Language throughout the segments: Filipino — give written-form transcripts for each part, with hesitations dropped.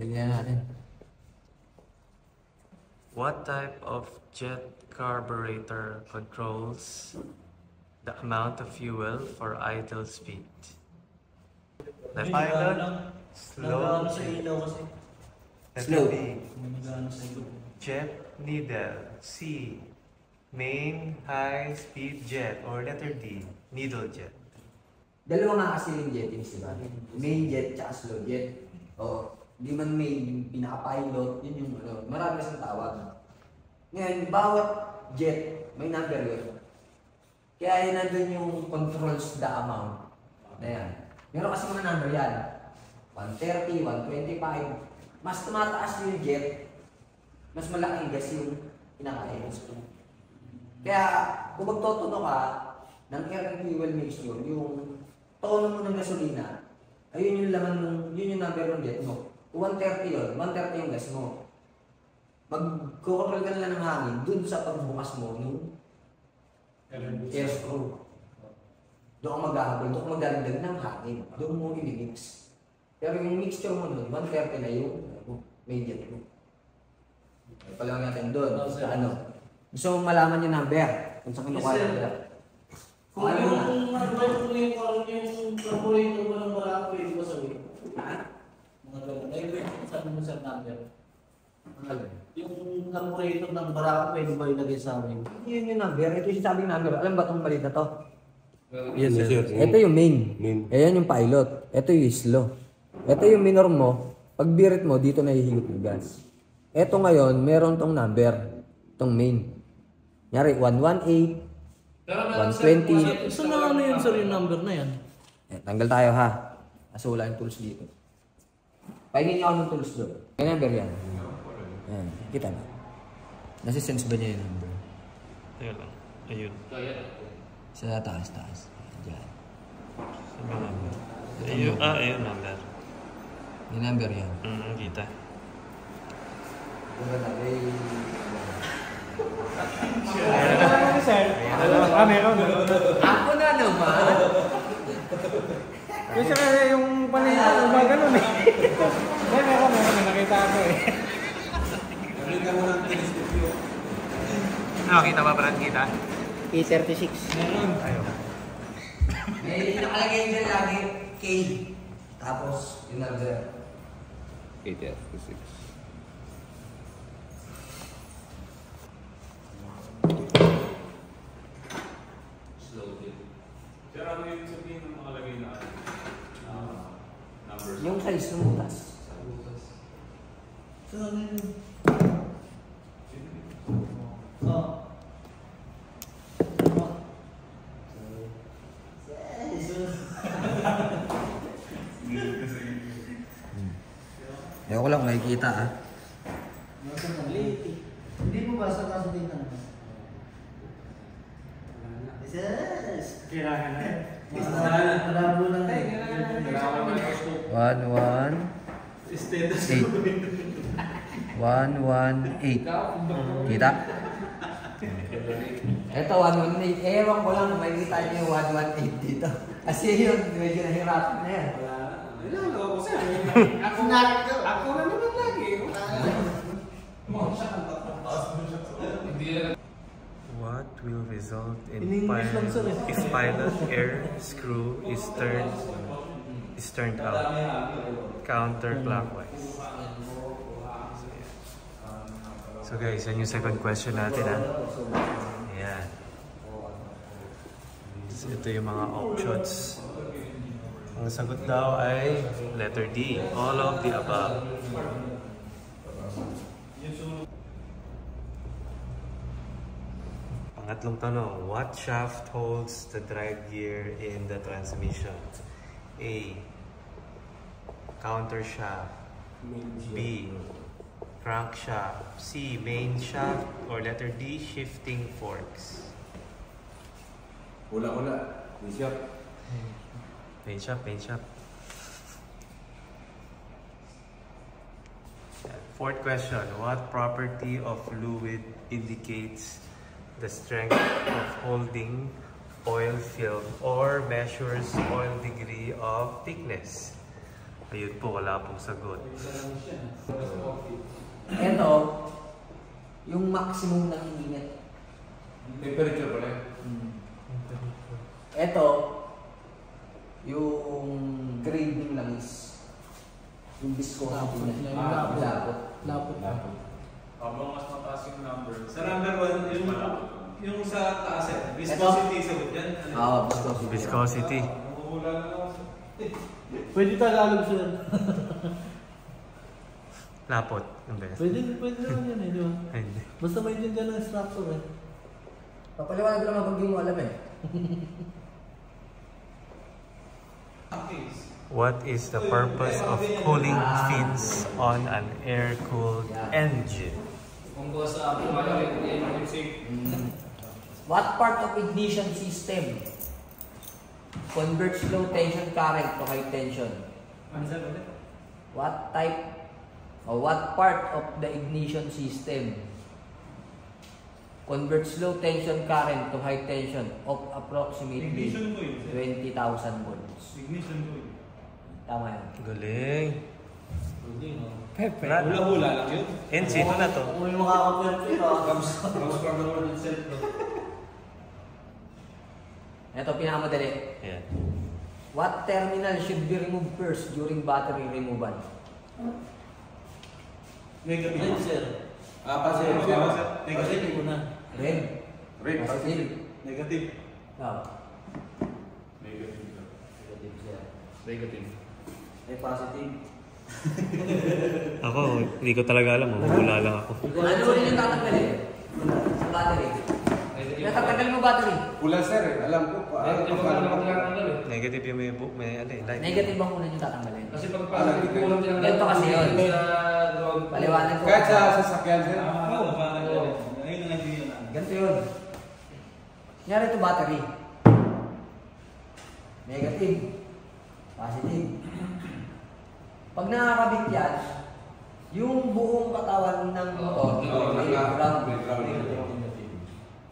Bigyan natin. What type of jet carburetor controls the amount of fuel for idle speed? Left pilot, slow, Slow. jet needle, C, main high speed jet, or letter D, needle jet. Dalawa nga kasi yung jettings, diba? Main jet tsaka slow jet. O, di man main, yung pinaka-pilot, yun yung ano, marami kasang tawag. Ngayon, bawat jet, may number yun. Kaya yun nandun yung controls the amount. Na yan. Meron kasi mga number yan. 130, 125. Mas tumataas yung jet, mas malaking gas yung kinakain. Kaya, kung magtotono ka ng air and fuel mixture, yung tono mo ng gasolina, ayun yung laman ng, yun yung number ng jet mo. Kung 130 yun, 130 yung gas mo. Mag-control ka nila ng hangin dun sa pagbukas mo ng air screw. Doon ang maghahabol, doon ang magdagdag ng hangin. Doon mo i-mix. Pero yung mixture mo nun, 130 na yung main jet mo. Palang natin doon. Ano? Gusto mo malaman yung number? Kung saan kinukuha yung number? Kung yung carburetor mo ng barako, pwede ba sabihin? Mga ganun. Ay, saan mo sa number? Yung carburetor ng barako, pwede ba ilagay sa amin? Yun yung number. Ito yung sinasabing number. Alam ba itong balita to? Yes, sir. Ito yung main. Ayan yung pilot. Ito yung slow. Ito yung minor mo. Pag birit mo, dito nahihigot yung gas. Ito ngayon, meron tong number. Itong main. Nyari, 118. 120. Saan na ano yun, sir, yung number na yan? Tanggal tayo ha. Kasi wala yung tools dito. Pahingin niyo ako ng tools doon. May number yan. Ayan. Kita na. Nasi-sense ba niya yung number? Teka lang. Ayun. Sa taas. Diyan. Saan ba number? Ayun. Ayun number. May number yan. Kita. Diba na? Meron. Ako na naman. Kasi yung panita, gumagano'n eh. Meron. Nakita ko eh. Nakita mo ng teleskopyo. Nakakita ba parang kita? E36. Meron. Ayun. May nakalagay dyan lagi K. Tapos yung number. 8F6. Sir, ano yung sabihin ng nakalagay na numbers? Yung size ng butas. Saan yun? Oh. Ayaw ko lang makikita ah. Hindi mo ba sa kaso din na? Yes! Kailangan na. Malabo lang eh. 118. Status. 118. Kita? Ito 118. Ewan ko lang kung makikita niyo yung 118 dito. Kasi yun, medyo nahirapan na yan. Ilalo ko sir. Ako na naman lagi. What will result In in English lang, sir. if pilot air screw is turned out counterclockwise? So guys, yan yung second question natin ha. Ayan. So, ito yung mga options. Ang sagot daw ay letter D, all of the above. Pangatlong tanong, what shaft holds the drive gear in the transmission? A. Counter shaft. B. Crankshaft. C. Main shaft. Or letter D. Shifting forks. Wala. Bishop. Main shaft. Fourth question, what property of fluid indicates the strength of holding oil film or measures oil degree of thickness? Ayun po, wala pong sagot. Ito, yung maximum ng init. Temperature pala. Ito, yung grading langis. Yung viscosity niya. Lapot. Habang mas mataas yung number. Sa number 1, yung sa taas eh. Viscosity, sagot yan. Oo, viscosity. Viscosity. Namumula na ako. Pwede Tagalog sir. Lapot. Ang best. Pwede naman yan eh, di ba? Ay, hindi. Basta may dindihan ng structure eh. Papaliwanag ko naman pag di mo alam eh. What is the purpose of cooling fins on an air-cooled engine? What part of ignition system converts low tension current to high tension? What type or what part of the ignition system converts low tension current to high tension of approximately 20,000 volts? Ignition ko yun. Tama yan. Galing. Pepe. Hula-hula lang yun. NC, ito na to. Kung may makakapwerte ka, Ito pinakamadali. Ayan. What terminal should be removed first during battery removal? Negative. Red sir. Positive. Negative Negative. ko na. Red. Red. Positive. Negative. Negative sir. Negative. Ay positive. Ako, hindi ko talaga alam. Wala lang ako. Ano rin yung tatanggalin? Sa battery. Natatanggal mo battery? Pula sir eh. Alam ko. Negative yung may ano eh, light. Negative ang una yung tatanggalin. Kasi pag positive, kulang din ang Ganito kasi yun. Paliwanag ko. Kahit sa sasakyan sir. Oo, parang yun. Ayun ang idea na. Ganito yun. Kunyari ito battery. Negative. Positive. Pag nakakabit yan, yung buong katawan ng motor may ground.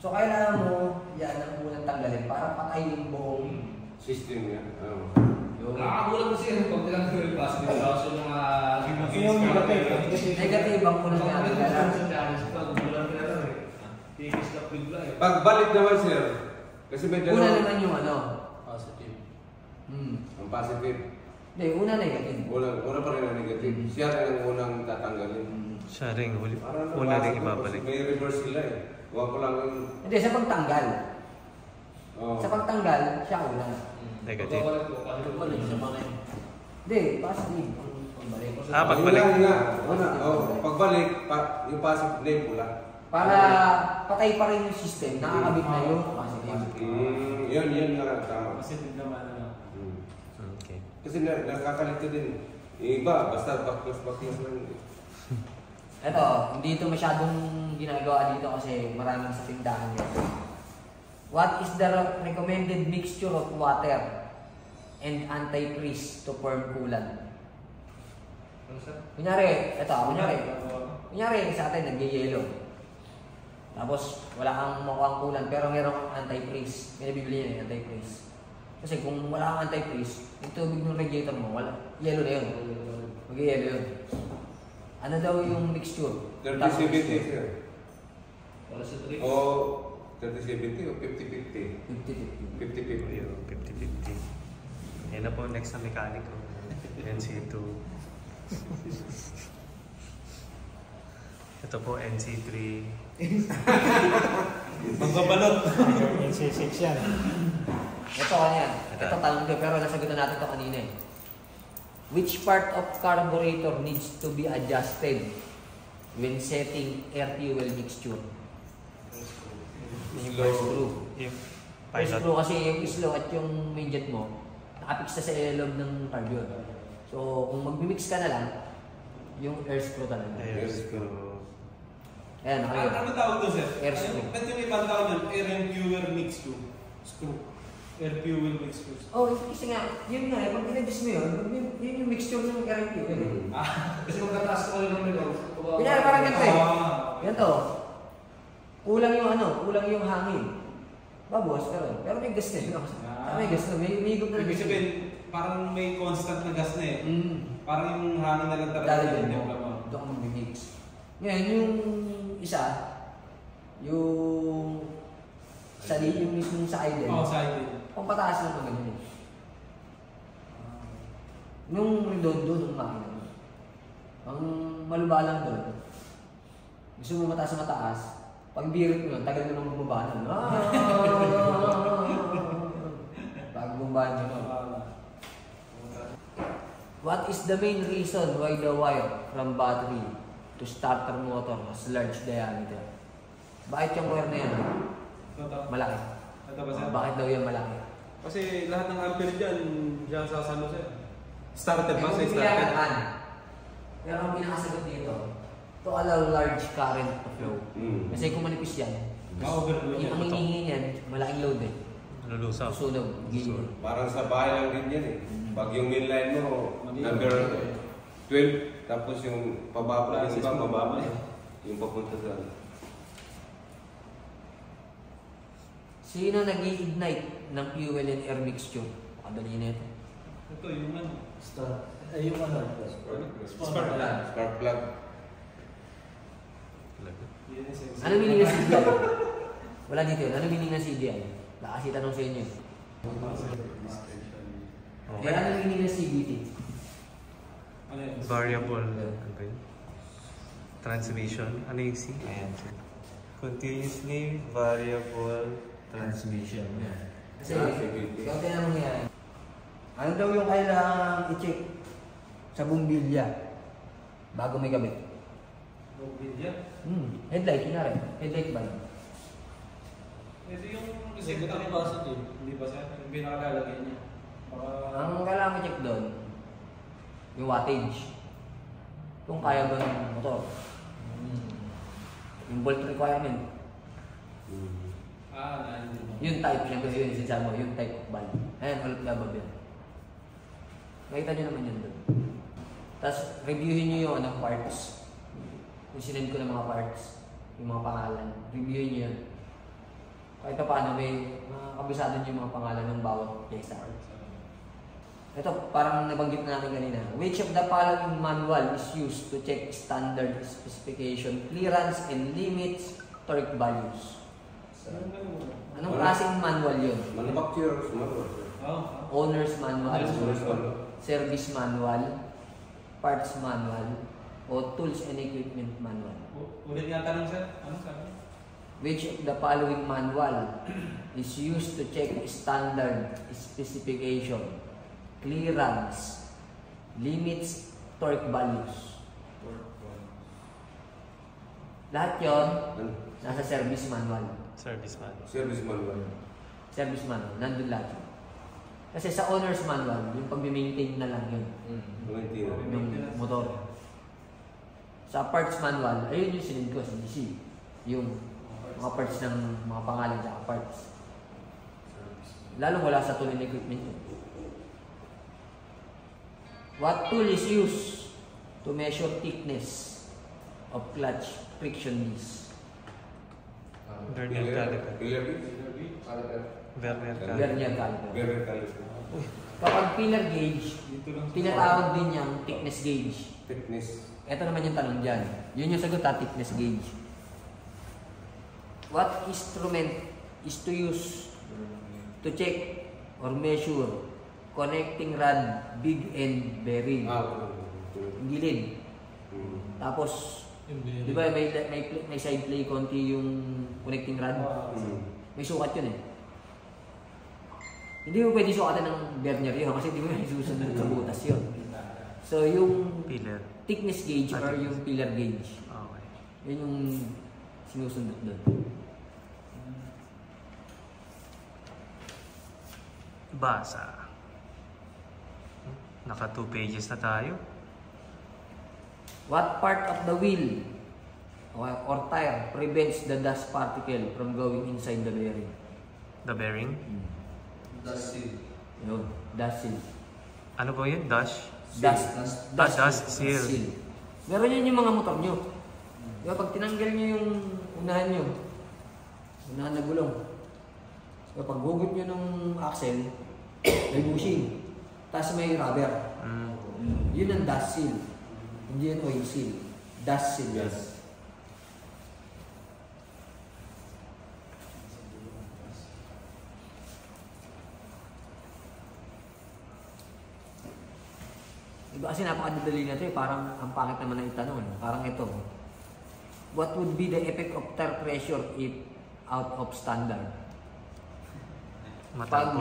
So kailangan mo yan ang unang tanggalin para patay yung buong System yan. Nakakagulang kasi yun. Pag tinanggal yung positive tapos yung mga Yung negative. negative ang unang tanggalan. Pagbalik naman sir. Kasi may Una dalawa. naman yung ano. Positive. Ang positive. Hindi, una negative. Una pa rin ang negative. Siya rin ang unang tatanggalin. Siya rin, Parang una rin positive ibabalik. kasi May reverse sila eh. Huwag ko lang yung... Hindi, sa pagtanggal. Oh. Sa pagtanggal, siya una. Negative. Balik siya pa rin. Hindi, positive. Pagbalik. Pagbalik. Yun lang. Una, pagbalik, yung positive na yung pula. Para patay pa rin yung system, nakakabit na yung positive. Yun nga tama. Positive naman na. Okay. Kasi nakakalito din. Yung iba, basta baklas lang. Ito, hindi ito masyadong ginagawa dito kasi maraming sa tindahan nito. What is the recommended mixture of water and antifreeze to form coolant? Kunyari sa atin nag-yellow. Tapos wala kang makuha coolant pero meron kang antifreeze. May nabibili yan yung antifreeze. Kasi kung wala kang antifreeze, yung tubig ng radiator mo, wala. Yellow na yun. Mag-yellow yun. Ano daw yung mixture? 30-70 sir. Para sa trip. O 30-70 o 50-50? 50-50. 50-50. Ayun, 50-50. Yan na po next na mechanic ko. NC2. Ito po NC3. Magbabalot. Yung C6 yan. Ito kanyan. Ito tanong ko pero nasagutan natin ito kanina eh. Which part of carburetor needs to be adjusted when setting air fuel mixture? Yung first screw. Yung First pilot. screw kasi yung slow at yung main jet mo, nakapix na sa ilog ng carb yun. So kung mag-mix ka na lang, yung air screw talaga. Air screw. Ayan, okay. Ano tawag doon sir? Air screw. Ba't yung ibang tawag doon? Air and fuel mix to. Screw. Air fuel mix to. Oh, kasi nga, yun nga, pag pinagis mo yun, yun yung mixture ng air and fuel. Kasi magkataas ko ulit ng nilo. Kunyari parang ganito eh. Ganito. Kulang yung kulang yung hangin. Babawas ka rin. Pero may gas na yun. May gas na, may higop na Ibig gas. sabihin, parang may constant na gas na eh. Parang yung hangin na lang talaga. Lalagyan mo. Doon ka mag-mix. Ngayon, yung isa, yung yung mismong sa idle. Oo, sa idle. Pampataas lang ang ganun. Yung redondo ng makina, ang malubha lang doon, gusto mo mataas na mataas, pag birit mo yun, tagal mo nang bumaba na. Pag bumaba nyo nun. What is the main reason why the wire from battery to starter motor has large diameter? Bakit yung wire na yan? Malaki. Ito ba sir? Bakit daw yan malaki? Kasi lahat ng ampere dyan sa sano sir. Started ba? Kung Sa started? kailangan, pero ang pinakasagot dito, to allow large current to flow. Kasi kung manipis yan, Ma-overload yan. ang hinihingi niyan, malaking load eh. Lulusaw. Susunog, gilid. Parang sa bahay lang din yan eh. Pag yung mainline mo, number 12, tapos yung pababa, yung iba mababa, yung papunta sa... Sino nag-i-ignite ng fuel and air mixture? Pakadali na ito. Ito yung ano. Yung ano? Spark plug. Spark plug. Ano meaning ng CDI? Wala dito yun. Ano meaning ng CDI? Kasi tanong sa inyo. Okay. Ano meaning ng CVT? Ano yun? Variable. Ano ba yun? Transmission. Ano yung C? Ayan. Continuously variable transmission. Kasi, ikaw tayo naman yan. Ano daw yung kailangang i-check sa bumbilya bago may kabit? Bumbilya? Headlight, yun na rin. Headlight ba? Ito yung Executive reseta positive. Hindi ba sir? Yung pinakalalagay niya. Ang kailangan i-check doon, yung wattage. Kung kaya ba ng motor. Yung volt requirement. Yung type, siyempre yun, sinasabi mo, yung type of valve. Ayan, ulit nga ba yun? Makita nyo naman yun doon. Tapos, reviewin nyo yung anong parts. Yung sinend ko ng mga parts, yung mga pangalan. Reviewin nyo yun. Kahit pa paano, may kabisado nyo yung mga pangalan ng bawat pyesa. Ito, parang nabanggit na natin kanina. Which of the following manual is used to check standard specification, clearance, and limits torque values? Anong klaseng manual yun? Manufacturer's manual. Owner's manual, Owner's manual. service manual, parts manual, o tools and equipment manual. Ulit nga tanong sir. Ano sabi? Which of the following manual is used to check standard specification, clearance, limits, torque values? Lahat yon nasa service manual. Service manual. Service manual. Service manual, nandun lahat. Kasi sa owner's manual, yung pag-maintain na lang yun. Yung motor. Sa parts manual, ayun yung sinend ko sa DC. Yung mga parts ng mga pangalan sa parts. Lalo wala sa tool and equipment yun. What tool is used to measure thickness of clutch friction disc? Vernier caliper. Vernier caliper. Vernier caliper. Vernier caliper. Kapag pillar gauge, Dito lang. tinatawag din niyang thickness gauge. Thickness. Ito naman yung tanong dyan. Yun yung sagot, thickness gauge. What instrument is to use to check or measure connecting rod, big end bearing? Yung gilid. Tapos, di ba may side play konti yung connecting rod? May sukat yun eh. Hindi mo pwede sukatan ng vernier yun kasi di mo may susunod sa butas yun. So yung Pillar. thickness gauge or yung pillar gauge, Okay. yun yung sinusundot doon. Basa. Naka 2 pages na tayo. What part of the wheel or tire prevents the dust particle from going inside the bearing? The bearing. Yun, dust seal. Ano po yun? Dash? Dust seal. Meron yun yung mga motor nyo. Diba, pag tinanggal nyo yung unahan nyo, unahan na gulong. Diba, pag hugot nyo ng axle, may bushing. tapos may rubber. Yun ang dust seal. Hindi yan oil seal. Dust seal. Yes. Diba kasi napakadadali na ito eh. Parang ang pangit naman na itanong. Parang ito. What would be the effect of tire pressure if out of standard? Pag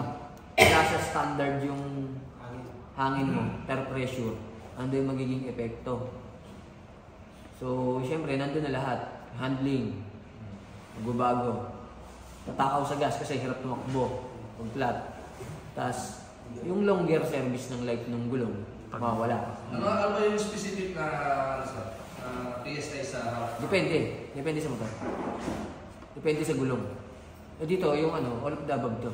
nasa standard yung hangin mo, tire pressure, ano yung magiging epekto? So, syempre, nandun na lahat. Handling, magbabago, tatakaw sa gas kasi hirap tumakbo, pag-flat. Tapos, yung longer service ng life ng gulong, mawawala. Ano ba yung specific na PSI sa harap? Depende. Depende sa motor. Depende sa gulong. Dito, yung all of the above to.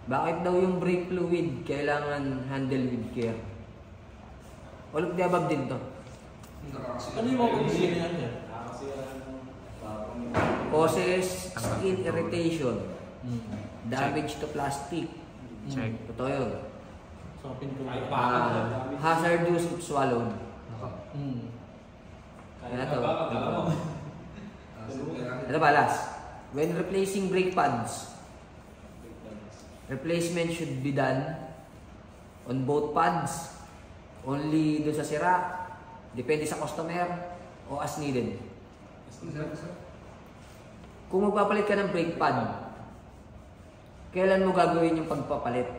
Bakit daw yung brake fluid kailangan handle with care? All of the above din to. Ano yung mga pag-isip niya niya? Causes skin irritation, damage to plastic. Check. Totoo yun. Sa pinto. Hazardous if swallowed. Ano to? Ito pa, last. When replacing brake pads, replacement should be done on both pads, only doon sa sira, depende sa customer, o as needed. Kung magpapalit ka ng brake pad, kailan mo gagawin yung pagpapalit?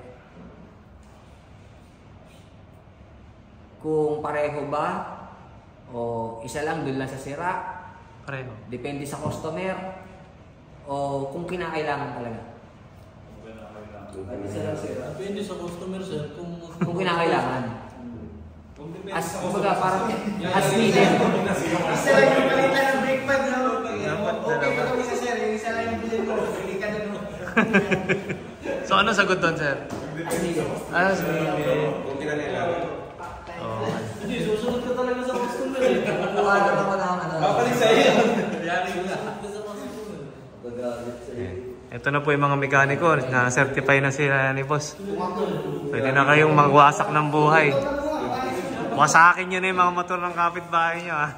Kung pareho ba, o isa lang, doon lang sa sira, Pareho. depende sa customer, o kung kinakailangan talaga. Depende sa customer, sir. Kung kinakailangan. As, kumbaga, parang as needed. Isa lang yung palitan ng brake pad, no? Okay pa kami sa sir, yung isa lang yung bilhin mo, hindi ka na no. So ano sagot doon, sir? As needed. Ano sagot? Kung kinakailangan. Oh. Hindi, susunod ka talaga sa customer eh. Nakakala naman ang Babalik sa iyo. Susunod ka sa customer. Ito na po yung mga mekaniko, na-certify na sila ni boss. Pwede na kayong magwasak ng buhay. Wasakin nyo na yung mga motor ng kapitbahay nyo, ha?